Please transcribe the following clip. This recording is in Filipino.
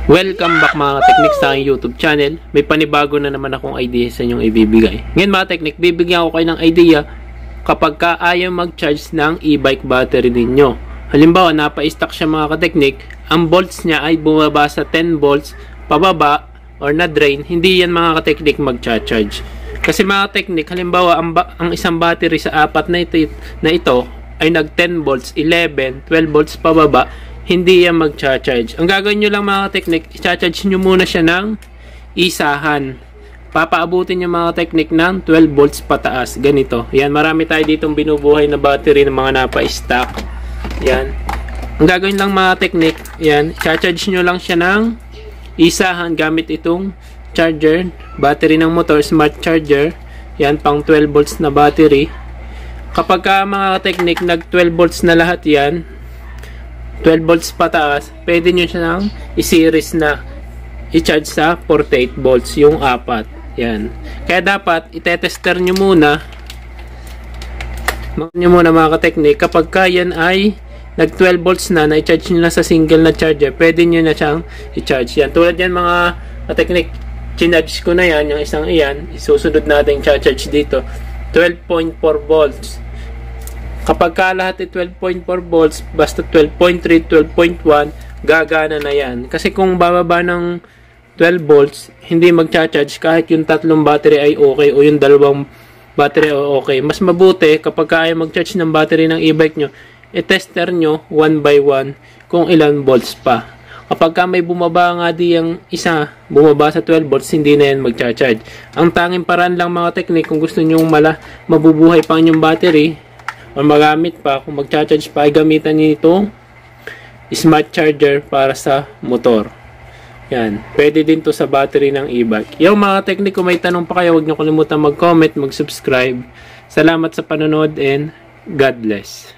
Welcome back mga teknik sa aking YouTube channel. May panibago na naman akong idea sa inyong ibibigay. Ngayon mga teknik, bibigyan ko kayo ng idea kapag ka ayaw mag-charge ng e-bike battery ninyo. Halimbawa, napa-stock siya mga kateknik, ang volts niya ay bumaba sa 10 volts pababa or na drain, hindi yan mga kateknik mag-charge. Kasi mga teknik, halimbawa, ang isang battery sa apat na ito ay nag 10 volts, 11, 12 volts pababa, hindi yan mag-charge. Ang gagawin nyo lang mga teknik, i-charge nyo muna siya ng isahan. Papaabutin nyo mga teknik ng 12 volts pataas. Ganito. Yan, marami tayo ditong binubuhay na battery ng mga napa-stock. Yan. Ang gagawin lang mga teknik, yan, i-charge nyo lang siya ng isahan gamit itong charger, battery ng motor, smart charger. Yan, pang 12 volts na battery. Kapag ka mga teknik, nag 12 volts na lahat yan, 12 volts pataas, pwede nyo siya nang i-series na i-charge sa 48 volts, yung apat. Yan. Kaya dapat, itetester nyo muna mga kateknik, kapag ka yan ay nag 12 volts na, i-charge nyo na sa single na charger, pwede nyo na siyang i-charge. Yan. Tulad yan mga kateknik, chinarge ko na yan, yung isang iyan, isusunod natin charge dito, 12.4 volts. Kapag ka lahat ay 12.4 volts, basta 12.3, 12.1, gagana na yan. Kasi kung bababa ng 12 volts, hindi mag-charge kahit yung tatlong battery ay okay o yung dalawang battery ay okay. Mas mabuti kapag ka ay mag-charge ng battery ng e-bike nyo, i-tester nyo 1 by 1 kung ilan volts pa. Kapag ka may bumaba nga di yung isa, bumaba sa 12 volts, hindi na yan mag-charge. Ang tanging paraan lang mga teknik, kung gusto nyo mabubuhay pa yung battery, o magamit pa, kung mag-charge pa, ay gamitan nito smart charger para sa motor. Yan. Pwede din to sa battery ng e-bike. Yung mga teknik, kung may tanong pa kayo, huwag nyo kalimutan mag-comment, mag-subscribe. Salamat sa panonood and God bless.